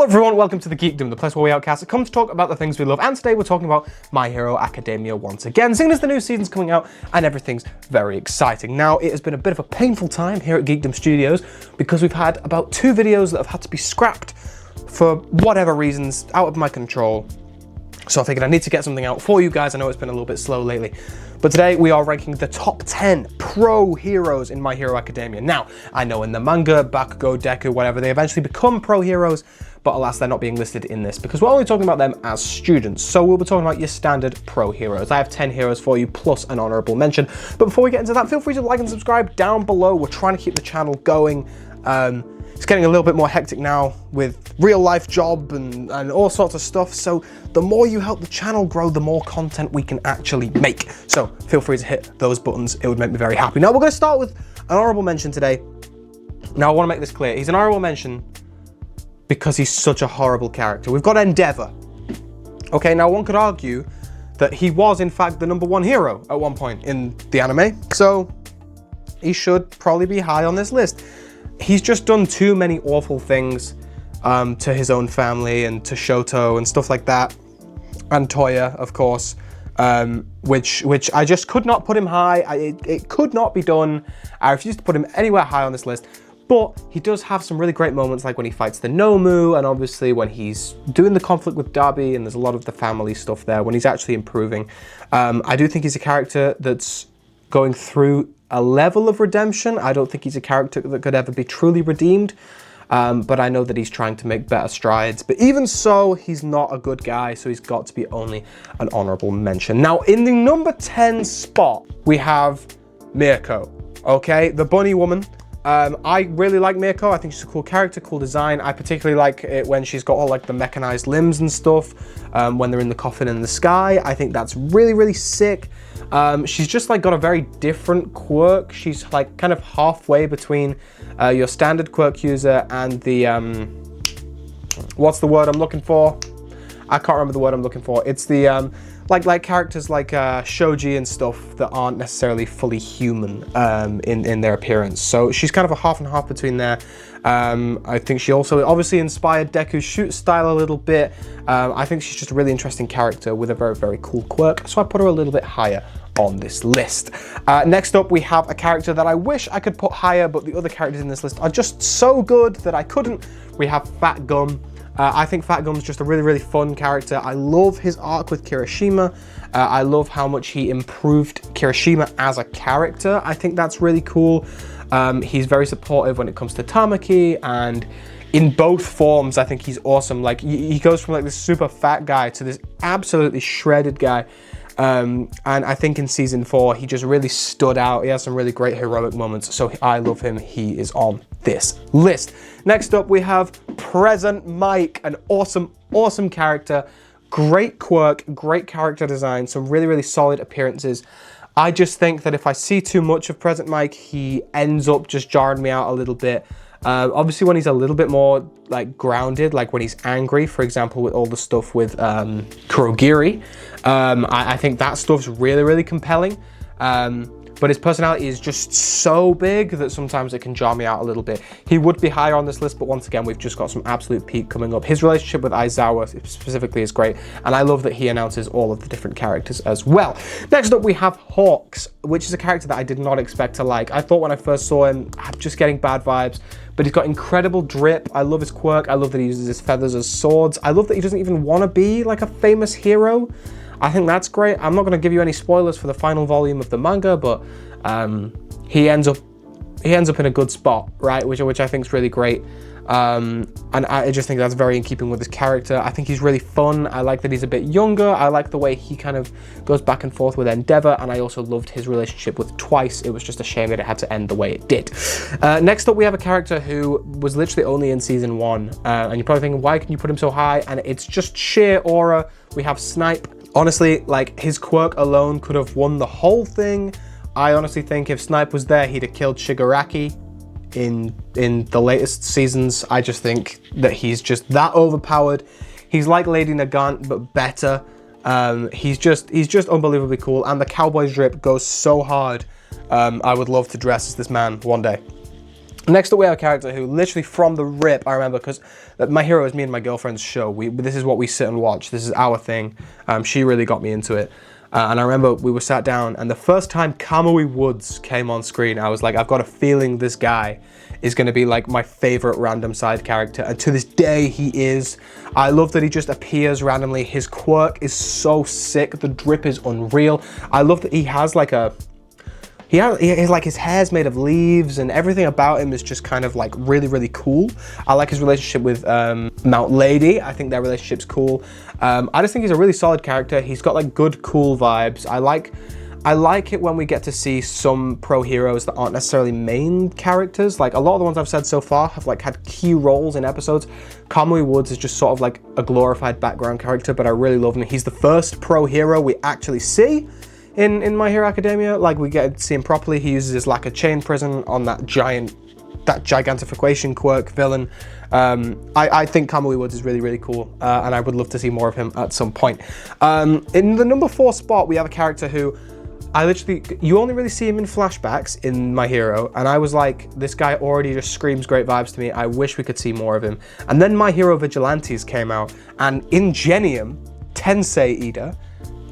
Hello everyone, welcome to the Geekdom, the place where we outcast come to talk about the things we love, and today we're talking about My Hero Academia once again, seeing as the new season's coming out and everything's very exciting. Now, it has been a bit of a painful time here at Geekdom Studios because we've had about 2 videos that have had to be scrapped for whatever reasons, out of my control. So I figured I need to get something out for you guys. I know it's been a little bit slow lately. But today we are ranking the top 10 pro heroes in My Hero Academia. Now, I know in the manga, Bakugo, Deku, whatever, they eventually become pro heroes, but alas, they're not being listed in this because we're only talking about them as students. So we'll be talking about your standard pro heroes. I have 10 heroes for you, plus an honorable mention. But before we get into that, feel free to like and subscribe down below. We're trying to keep the channel going. It's getting a little bit more hectic now with real life job and all sorts of stuff. So the more you help the channel grow, the more content we can actually make. So feel free to hit those buttons. It would make me very happy. Now we're going to start with an honorable mention today. Now I want to make this clear. He's an honorable mention because he's such a horrible character. We've got Endeavor. Okay, now one could argue that he was in fact the #1 hero at one point in the anime. So he should probably be high on this list. He's just done too many awful things to his own family and to Shoto and stuff like that, and Toya, of course, which I just could not put him high. It could not be done. I refuse to put him anywhere high on this list, but he does have some really great moments, like when he fights the Nomu, and obviously when he's doing the conflict with Darby, and there's a lot of the family stuff there, when he's actually improving. I do think he's a character that's going through a level of redemption. I don't think he's a character that could ever be truly redeemed, but I know that he's trying to make better strides. But even so, he's not a good guy, so he's got to be only an honorable mention. Now, in the number 10 spot, we have Mirko, okay? The bunny woman. I really like Mirko. I think she's a cool character, cool design. I particularly like it when she's got all like the mechanized limbs and stuff, when they're in the coffin in the sky. I think that's really, really sick. She's just like got a very different quirk. She's like kind of halfway between your standard quirk user and the, what's the word I'm looking for? I can't remember the word I'm looking for. It's the, like characters like Shoji and stuff that aren't necessarily fully human in their appearance. So she's kind of a half and half between there. I think she also obviously inspired Deku's shoot style a little bit. I think she's just a really interesting character with a very, very cool quirk. So I put her a little bit higher on this list. Next up, we have a character that I wish I could put higher, but the other characters in this list are just so good that I couldn't. We have Fat Gum. I think Fat Gum's just a really, really fun character. I love his arc with Kirishima. I love how much he improved Kirishima as a character. I think that's really cool. He's very supportive when it comes to Tamaki, and in both forms, I think he's awesome. Like, he goes from like this super fat guy to this absolutely shredded guy. And I think in season 4, he just really stood out. He has some really great heroic moments. So I love him. He is on this list. Next up, we have Present Mike, an awesome, awesome character. Great quirk, great character design, some really, really solid appearances. I just think that if I see too much of Present Mike, he ends up just jarring me out a little bit. Obviously when he's a little bit more like grounded, like when he's angry, for example, with all the stuff with Kurogiri, I think that stuff's really, really compelling. But his personality is just so big that sometimes it can jar me out a little bit. He would be higher on this list, but once again, we've just got some absolute peak coming up. His relationship with Aizawa specifically is great, and I love that he announces all of the different characters as well. Next up, we have Hawks, which is a character that I did not expect to like. I thought when I first saw him, I'm just getting bad vibes, but he's got incredible drip. I love his quirk. I love that he uses his feathers as swords. I love that he doesn't even want to be like a famous hero. I think that's great. I'm not going to give you any spoilers for the final volume of the manga, but he ends up in a good spot, right? Which I think is really great. And I just think that's very in keeping with his character. I think he's really fun. I like that he's a bit younger. I like the way he kind of goes back and forth with Endeavor, and I also loved his relationship with Twice. It was just a shame that it had to end the way it did. Next up, we have a character who was literally only in season 1, and you're probably thinking, why can you put him so high? And it's just sheer aura. We have Snipe. Honestly, like, his quirk alone could have won the whole thing. I honestly think if Snipe was there, he'd have killed Shigaraki in the latest seasons. I just think that he's just that overpowered. He's like Lady Nagant, but better. He's just unbelievably cool, and the cowboy drip goes so hard. I would love to dress as this man one day. Next up, we have a character who literally from the rip, I remember, because My Hero is me and my girlfriend's show. This is what we sit and watch. This is our thing. She really got me into it. And I remember we were sat down, and the first time Kamui Woods came on screen, I was like, I've got a feeling this guy is going to be like my favorite random side character. And to this day, he is. I love that he just appears randomly. His quirk is so sick. The drip is unreal. I love that he has like a... He's like, his hair's made of leaves and everything about him is just kind of like really, really cool. I like his relationship with Mount Lady. I think their relationship's cool. I just think he's a really solid character. He's got like good, cool vibes. I like it when we get to see some pro heroes that aren't necessarily main characters. Like a lot of the ones I've said so far have like had key roles in episodes. Kamui Woods is just sort of like a glorified background character, but I really love him. He's the first pro hero we actually see in My Hero Academia. Like we get to see him properly. He uses his lacquer chain prison on that gigantification quirk villain. I think Kamui Woods is really, really cool, and I would love to see more of him at some point. In the number 4 spot, we have a character who you only really see him in flashbacks in My Hero, and I was like, this guy already just screams great vibes to me. I wish we could see more of him. And then My Hero Vigilantes came out, and Ingenium Tensei Ida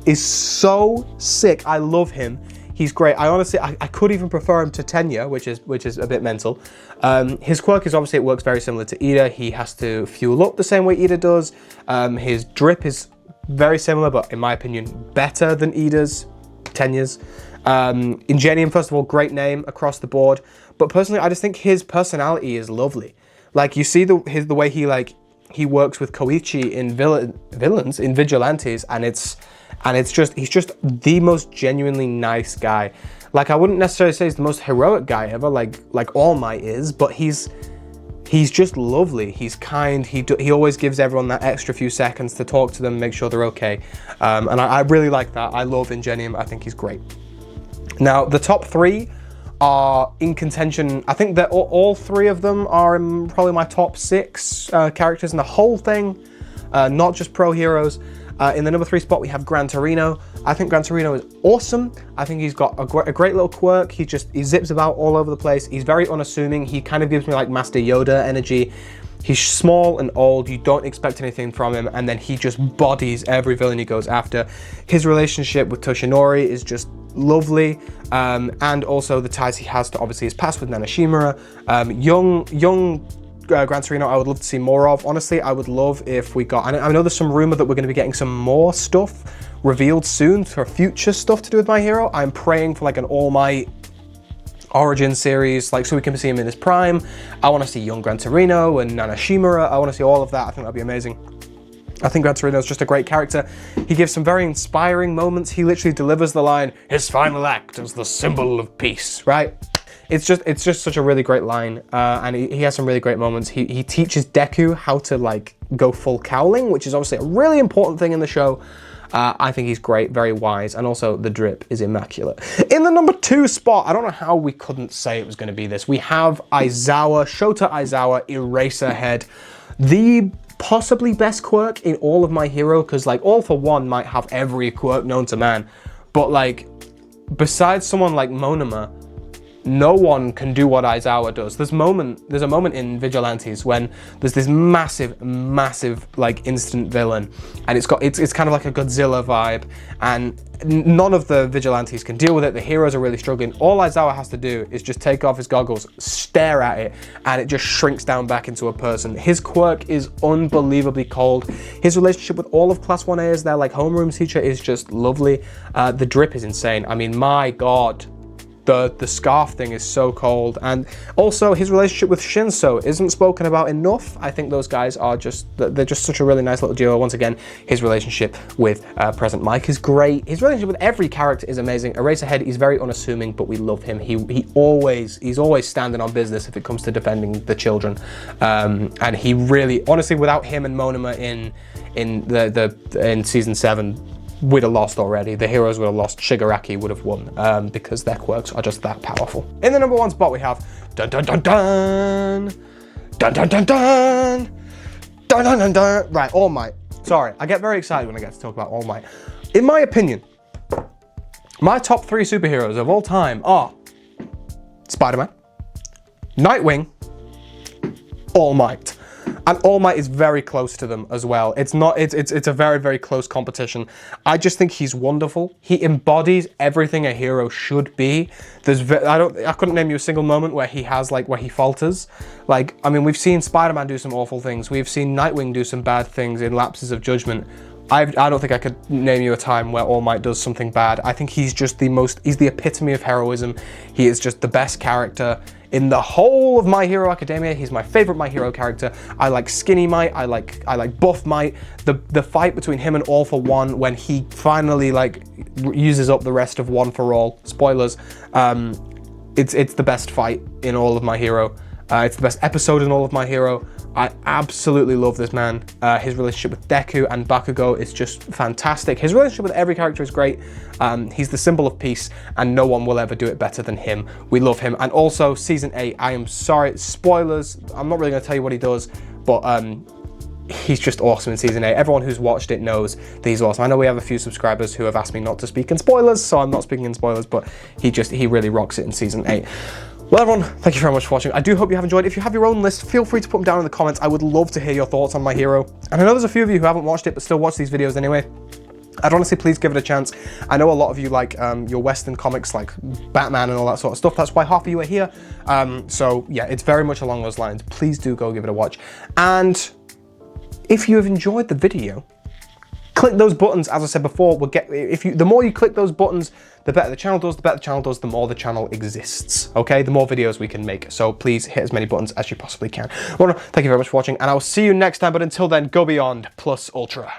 is so sick. I love him. He's great. I could even prefer him to Tenya, which is a bit mental. His quirk is obviously, it works very similar to Ida. He has to fuel up the same way Ida does. His drip is very similar, but in my opinion, better than Tenya's. Ingenium, first of all, great name across the board. But personally, I just think his personality is lovely. Like you see the way he works with Koichi in villains in Vigilantes, and he's just the most genuinely nice guy. Like I wouldn't necessarily say he's the most heroic guy ever, like All Might is, but he's just lovely. He's kind. He always gives everyone that extra few seconds to talk to them, make sure they're okay. And I really like that. I love Ingenium. I think he's great. Now the top 3 are in contention. I think that all 3 of them are in probably my top 6 characters in the whole thing, not just pro heroes. In the number 3 spot, we have Gran Torino. I think Gran Torino is awesome. I think he's got a great little quirk. He zips about all over the place. He's very unassuming. He kind of gives me like Master Yoda energy. He's small and old. You don't expect anything from him, and then he just bodies every villain he goes after. His relationship with Toshinori is just lovely, and also the ties he has to obviously his past with Nanashimura. Young Gran Torino, I would love to see more of. Honestly, I would love if we got... I know there's some rumor that we're going to be getting some more stuff revealed soon for future stuff to do with My Hero. I'm praying for like an All Might origin series, like so we can see him in his prime. I want to see young Gran Torino and Nanashimura. I want to see all of that. I think that'd be amazing. I think Gran Torino is just a great character. He gives some very inspiring moments. He literally delivers the line, "His final act is the symbol of peace," right? It's just such a really great line, and he has some really great moments. He teaches Deku how to like go full cowling, which is obviously a really important thing in the show. I think he's great, very wise, and also the drip is immaculate. In the number 2 spot, I don't know how we couldn't say it was going to be this. We have Shota Aizawa, Eraserhead, the possibly best quirk in all of My Hero, because like All for One might have every quirk known to man, but like besides someone like Monoma, no one can do what Aizawa does. There's a moment in Vigilantes when there's this massive like instant villain, and it's kind of like a Godzilla vibe, and none of the Vigilantes can deal with it. The heroes are really struggling. All Aizawa has to do is just take off his goggles, stare at it, and it just shrinks down back into a person. His quirk is unbelievably cold. His relationship with all of Class 1A as their like homeroom teacher is just lovely. The drip is insane. I mean, my God. The scarf thing is so cold, and also his relationship with Shinso isn't spoken about enough. I think those guys are they're just such a really nice little duo. Once again, his relationship with Present Mike is great. His relationship with every character is amazing. Eraserhead, he's very unassuming, but we love him. He's always standing on business if it comes to defending the children, and he really, honestly, without him and Monoma in season 7. We'd have lost already. The heroes would have lost. Shigaraki would have won because their quirks are just that powerful. In the number 1 spot, we have dun dun dun dun dun dun dun dun dun dun dun dun. Right, All Might. Sorry, I get very excited when I get to talk about All Might. In my opinion, my top 3 superheroes of all time are Spider-Man, Nightwing, All Might. And All Might is very close to them as well. It's a very, very close competition. I just think he's wonderful. He embodies everything a hero should be. I couldn't name you a single moment where he has, like, where he falters. Like, I mean, we've seen Spider-Man do some awful things. We've seen Nightwing do some bad things in lapses of judgment. I don't think I could name you a time where All Might does something bad. I think he's just he's the epitome of heroism. He is just the best character in the whole of My Hero Academia. He's my favorite My Hero character. I like Skinny Might, I like Buff Might. The fight between him and All for One, when he finally, like, uses up the rest of One for All, spoilers, it's the best fight in all of My Hero. It's the best episode in all of My Hero. I absolutely love this man. His relationship with Deku and Bakugo is just fantastic. His relationship with every character is great. He's the symbol of peace, and no one will ever do it better than him. We love him. And also, Season 8, I am sorry, spoilers, I'm not really going to tell you what he does, but he's just awesome in Season 8. Everyone who's watched it knows that he's awesome. I know we have a few subscribers who have asked me not to speak in spoilers, so I'm not speaking in spoilers, but he really rocks it in Season 8. Well, everyone, thank you very much for watching. I do hope you have enjoyed. If you have your own list, feel free to put them down in the comments. I would love to hear your thoughts on My Hero. And I know there's a few of you who haven't watched it but still watch these videos anyway. I'd honestly please give it a chance. I know a lot of you like your Western comics, like Batman and all that sort of stuff. That's why half of you are here. So yeah, it's very much along those lines. Please do go give it a watch. And if you have enjoyed the video, click those buttons. As I said before, the more you click those buttons, the better the channel does. The better the channel does, the more the channel exists. Okay, the more videos we can make. So please hit as many buttons as you possibly can. Well, thank you very much for watching, and I will see you next time. But until then, go beyond plus ultra.